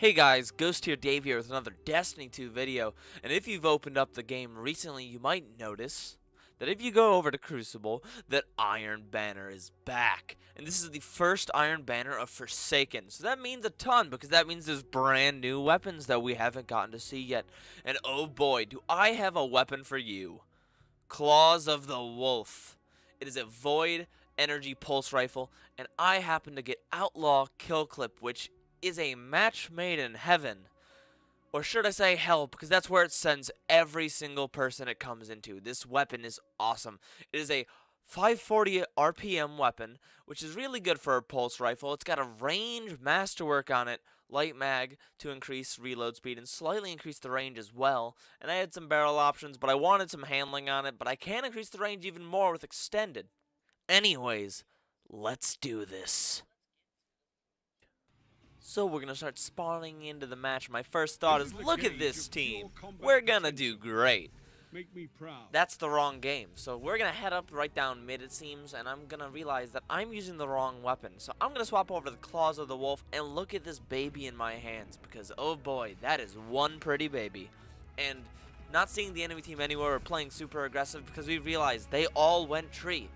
Hey guys, Ghost here, Dave here with another Destiny 2 video, and if you've opened up the game recently, you might notice that if you go over to Crucible, that Iron Banner is back. And this is the first Iron Banner of Forsaken, so that means a ton, because that means there's brand new weapons that we haven't gotten to see yet. And oh boy, do I have a weapon for you. Claws of the Wolf. It is a void energy pulse rifle, and I happen to get Outlaw Kill Clip, which is a match made in heaven. Or should I say hell, because that's where it sends every single person it comes into. This weapon is awesome. It is a 540 RPM weapon, which is really good for a pulse rifle. It's got a range masterwork on it, light mag to increase reload speed and slightly increase the range as well. And I had some barrel options, but I wanted some handling on it, but I can increase the range even more with extended. Anyways, let's do this. So we're going to start spawning into the match. My first thought is, look at this team. We're going to do great. Make me proud. That's the wrong game. So we're going to head up right down mid, it seems, and I'm going to realize that I'm using the wrong weapon. So I'm going to swap over to the Claws of the Wolf and look at this baby in my hands, because oh boy, that is one pretty baby. And not seeing the enemy team anywhere or playing super aggressive, because we realized they all went tree.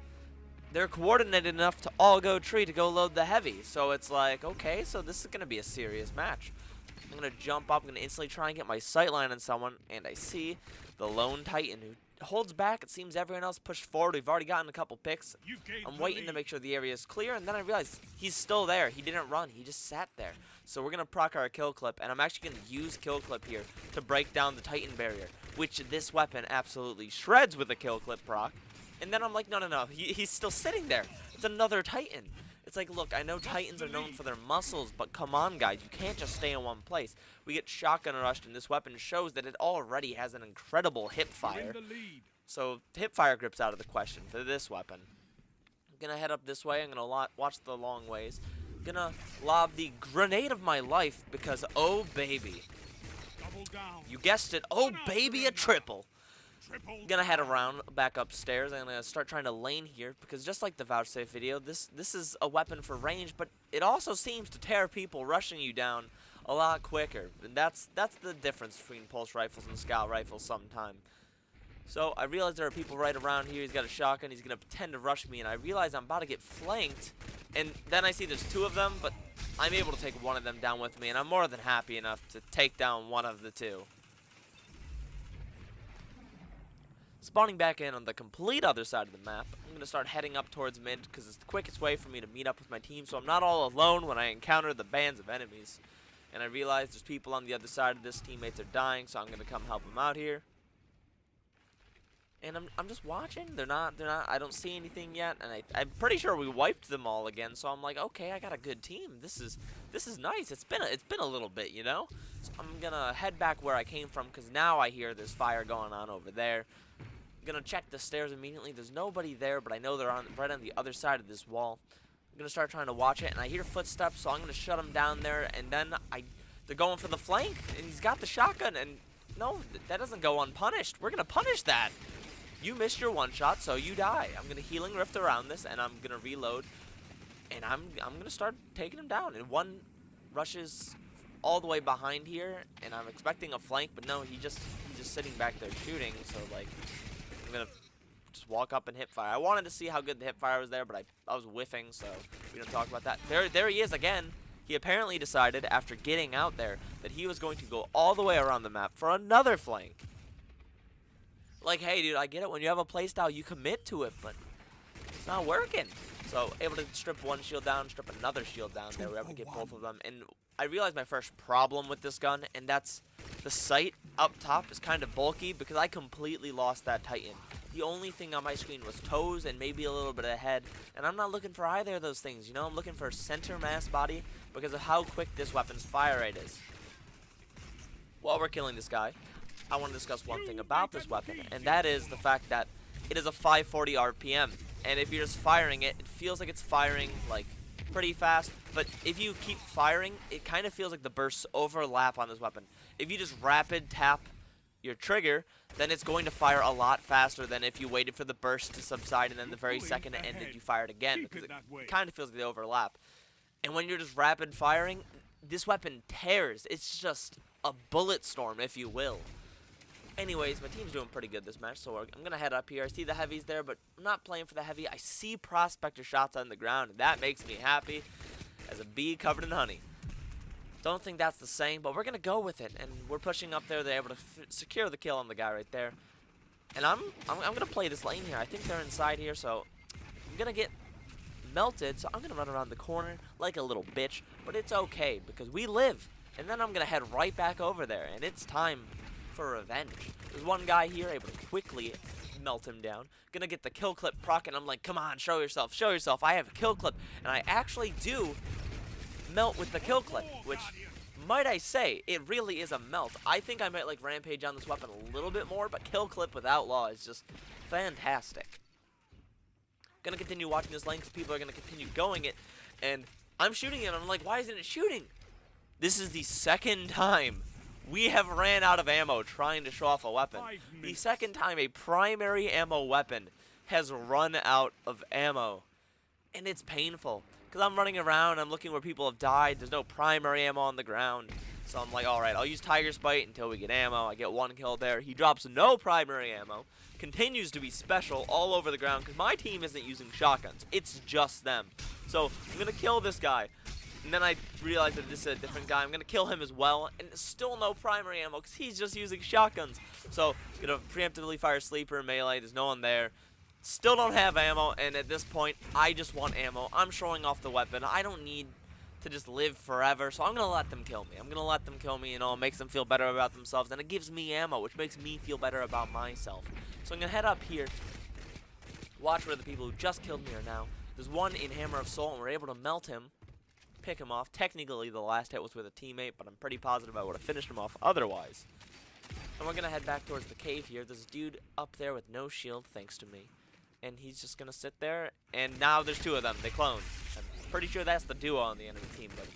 They're coordinated enough to all go tree to go load the heavy. So it's like, okay, so this is going to be a serious match. I'm going to jump up. I'm going to instantly try and get my sightline on someone. And I see the lone Titan who holds back. It seems everyone else pushed forward. We've already gotten a couple picks. I'm waiting to make sure the area is clear. And then I realize he's still there. He didn't run. He just sat there. So we're going to proc our kill clip. And I'm actually going to use kill clip here to break down the Titan barrier, which this weapon absolutely shreds with a kill clip proc. And then I'm like, no, he's still sitting there. It's another Titan. It's like, look, I know Titans are known for their muscles, but come on, guys. You can't just stay in one place. We get shotgun rushed, and this weapon shows that it already has an incredible hip fire. So hip fire grip's out of the question for this weapon. I'm going to head up this way. I'm going to watch the long ways. I'm going to lob the grenade of my life because, oh, baby. You guessed it. Oh, baby, a triple. I'm gonna head around back upstairs. I'm gonna start trying to lane here because just like the vouchsafe video, this is a weapon for range, but it also seems to tear people rushing you down a lot quicker. And that's the difference between pulse rifles and scout rifles sometimes. So I realize there are people right around here. He's got a shotgun. He's gonna pretend to rush me, and I realize I'm about to get flanked. And then I see there's two of them, but I'm able to take one of them down with me, and I'm more than happy enough to take down one of the two. Spawning back in on the complete other side of the map, I'm going to start heading up towards mid because it's the quickest way for me to meet up with my team, so I'm not all alone when I encounter the bands of enemies. And I realize there's people on the other side of this. Teammates are dying, so I'm going to come help them out here. And I'm just watching. They're not. I don't see anything yet, and I'm pretty sure we wiped them all again. So I'm like, okay, I got a good team. This is nice. It's been a little bit, you know. So I'm gonna head back where I came from because now I hear there's fire going on over there. I'm gonna check the stairs immediately. There's nobody there, but I know they're right on the other side of this wall. I'm gonna start trying to watch it, and I hear footsteps, so I'm gonna shut them down there. And then they're going for the flank, and he's got the shotgun. And no, that doesn't go unpunished. We're gonna punish that. You missed your one shot, so you die. I'm gonna healing rift around this, and I'm gonna reload, and I'm gonna start taking him down. And one rushes all the way behind here, and I'm expecting a flank, but no, he's just sitting back there shooting. So like, I'm gonna just walk up and hip fire. I wanted to see how good the hip fire was there, but I was whiffing, so we don't talk about that. There he is again. He apparently decided after getting out there that he was going to go all the way around the map for another flank. Like, hey, dude, I get it. When you have a playstyle, you commit to it, but it's not working. So, able to strip one shield down, strip another shield down there. We're able to get both of them. And I realized my first problem with this gun, and that's the sight up top is kind of bulky because I completely lost that Titan. The only thing on my screen was toes and maybe a little bit of head, and I'm not looking for either of those things. You know, I'm looking for center mass body because of how quick this weapon's fire rate is. While we're killing this guy, I want to discuss one thing about this weapon, and that is the fact that it is a 540 RPM. And if you're just firing it, it feels like it's firing like pretty fast. But if you keep firing, it kind of feels like the bursts overlap on this weapon. If you just rapid tap your trigger, then it's going to fire a lot faster than if you waited for the burst to subside and then the very second it ended, you fired again. Because it kind of feels like they overlap. And when you're just rapid firing, this weapon tears. It's just a bullet storm, if you will. Anyways, my team's doing pretty good this match, so I'm going to head up here. I see the heavies there, but I'm not playing for the heavy. I see prospector shots on the ground, and that makes me happy as a bee covered in honey. Don't think that's the same, but we're going to go with it, and we're pushing up there. They're able to secure the kill on the guy right there. And I'm going to play this lane here. I think they're inside here, so I'm going to get melted, so I'm going to run around the corner like a little bitch, but it's okay because we live. And then I'm going to head right back over there, and it's time for revenge. There's one guy here able to quickly melt him down. Gonna get the kill clip proc, and I'm like, come on, show yourself, show yourself. I have a kill clip, and I actually do melt with the kill clip, which, might I say, it really is a melt. I think I might like rampage on this weapon a little bit more, but kill clip with outlaw is just fantastic. Gonna continue watching this lane because people are gonna continue going it, and I'm shooting it, and I'm like, why isn't it shooting? This is the second time we have ran out of ammo trying to show off a weapon. The second time a primary ammo weapon has run out of ammo. And it's painful. Because I'm running around, I'm looking where people have died. There's no primary ammo on the ground. So I'm like, alright, I'll use Tiger's Bite until we get ammo. I get one kill there. He drops no primary ammo. Continues to be special all over the ground because my team isn't using shotguns. It's just them. So I'm going to kill this guy. And then I realized that this is a different guy. I'm going to kill him as well. And still no primary ammo because he's just using shotguns. So I'm going to preemptively fire Sleeper and melee. There's no one there. Still don't have ammo. And at this point, I just want ammo. I'm showing off the weapon. I don't need to just live forever. So I'm going to let them kill me. I'm going to let them kill me. You know, it makes them feel better about themselves. And it gives me ammo, which makes me feel better about myself. So I'm going to head up here. Watch where the people who just killed me are now. There's one in Hammer of Soul, and we're able to melt him. Pick him off. Technically, the last hit was with a teammate, but I'm pretty positive I would have finished him off otherwise. And we're going to head back towards the cave here. There's a dude up there with no shield, thanks to me. And he's just going to sit there. And now there's two of them. They cloned. I'm pretty sure that's the duo on the enemy team, but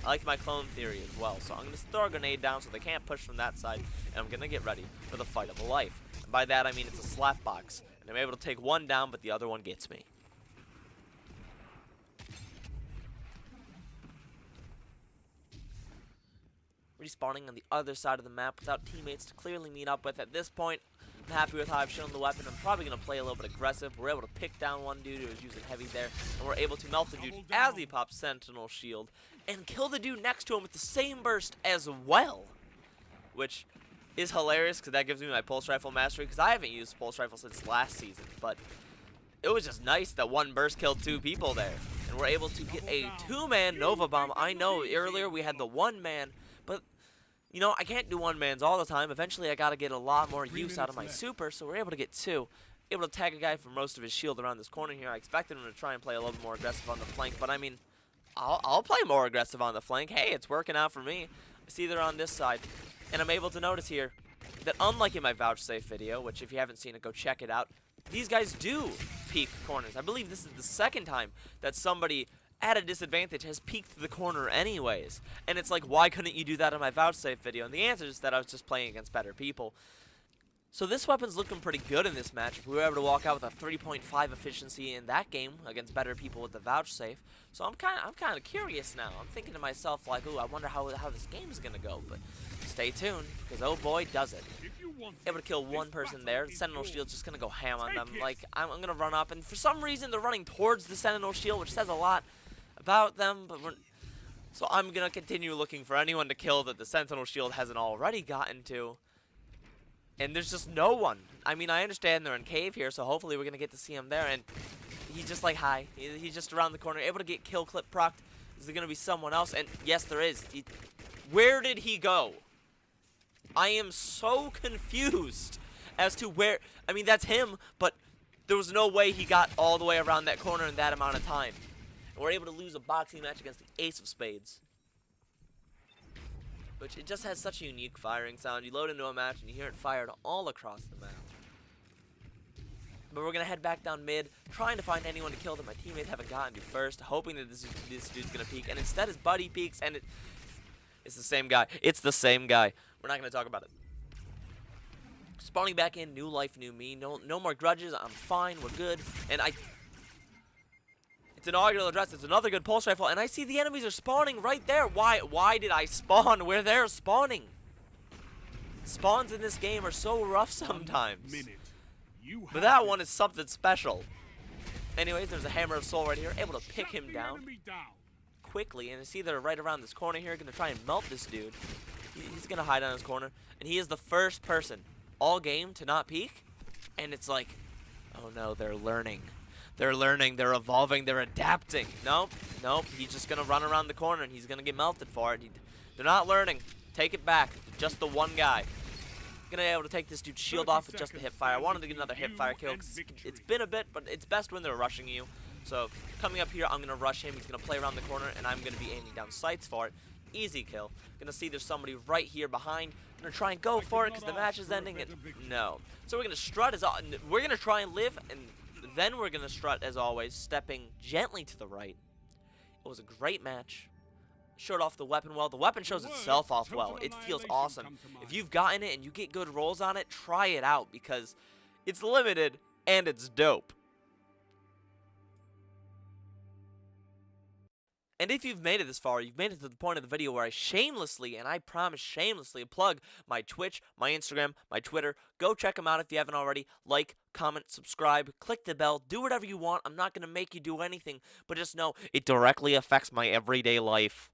I like my clone theory as well. So I'm going to throw a grenade down so they can't push from that side. And I'm going to get ready for the fight of a life. And by that, I mean it's a slap box. And I'm able to take one down, but the other one gets me. Respawning on the other side of the map without teammates to clearly meet up with. At this point, I'm happy with how I've shown the weapon. I'm probably going to play a little bit aggressive. We're able to pick down one dude who was using heavy there, and we're able to melt the dude as he pops Sentinel Shield and kill the dude next to him with the same burst as well, which is hilarious because that gives me my pulse rifle mastery because I haven't used pulse rifle since last season, but it was just nice that one burst killed two people there, and we're able to get a two-man Nova Bomb. I know earlier we had the one-man, but you know, I can't do one-mans all the time. Eventually, I got to get a lot more use out of my super, so we're able to get two. Able to tag a guy for most of his shield around this corner here. I expected him to try and play a little bit more aggressive on the flank, but I mean, I'll play more aggressive on the flank. Hey, it's working out for me. I see they're on this side, and I'm able to notice here that unlike in my vouchsafe video, which if you haven't seen it, go check it out, these guys do peek corners. I believe this is the second time that somebody at a disadvantage has peeked the corner anyways. And it's like, why couldn't you do that in my vouchsafe video? And the answer is that I was just playing against better people. So this weapon's looking pretty good in this match. We were able to walk out with a 3.5 efficiency in that game against better people with the vouchsafe. So I'm kind of curious now. I'm thinking to myself like, ooh, I wonder how this game is gonna go. But stay tuned, because oh boy, does it. Able to kill one person there. The Sentinel Shield's just gonna go ham on them. Like I'm gonna run up, and for some reason they're running towards the Sentinel Shield, which says a lot about them. But so I'm gonna continue looking for anyone to kill that the Sentinel Shield hasn't already gotten to. And there's just no one. I mean, I understand they're in cave here, so hopefully we're going to get to see him there. And he's just like, hi. He's just around the corner, able to get kill clip procced. Is there going to be someone else? And yes, there is. Where did he go? I am so confused as to where. I mean, that's him, but there was no way he got all the way around that corner in that amount of time. And we're able to lose a boxing match against the Ace of Spades, which it just has such a unique firing sound. You load into a match and you hear it fired all across the map. But we're going to head back down mid, trying to find anyone to kill that my teammates haven't gotten to first, hoping that this dude's going to peek. And instead his buddy peeks, and it's the same guy. It's the same guy. We're not going to talk about it. Spawning back in, new life, new me. No more grudges. I'm fine. We're good. And It's an inaugural address. It's another good pulse rifle, and I see the enemies are spawning right there. Why did I spawn where they're spawning? Spawns in this game are so rough sometimes. But that one is something special. Anyways, there's a Hammer of Soul right here, able to pick him down quickly, and it's either right around this corner here, gonna try and melt this dude. He's gonna hide on his corner, and he is the first person all game to not peek, and it's like, oh no, they're learning. They're learning, they're evolving, they're adapting. Nope, he's just gonna run around the corner, and he's gonna get melted for it. They're not learning. Take it back. Just the one guy. Gonna be able to take this dude's shield off with just the hip fire. I wanted to get another hip fire kill because it's been a bit, but it's best when they're rushing you. So coming up here, I'm gonna rush him. He's gonna play around the corner, and I'm gonna be aiming down sights for it. Easy kill. Gonna see there's somebody right here behind. Gonna try and go for it because the match is ending. And no. So we're gonna strut we're gonna try and live, and then we're gonna strut as always, stepping gently to the right. It was a great match. Showed off the weapon well. The weapon shows itself off well. It feels awesome. If you've gotten it and you get good rolls on it, try it out because it's limited and it's dope. And if you've made it this far, you've made it to the point of the video where I shamelessly, and I promise shamelessly, plug my Twitch, my Instagram, my Twitter. Go check them out if you haven't already. Like, comment, subscribe, click the bell, do whatever you want. I'm not going to make you do anything, but just know it directly affects my everyday life.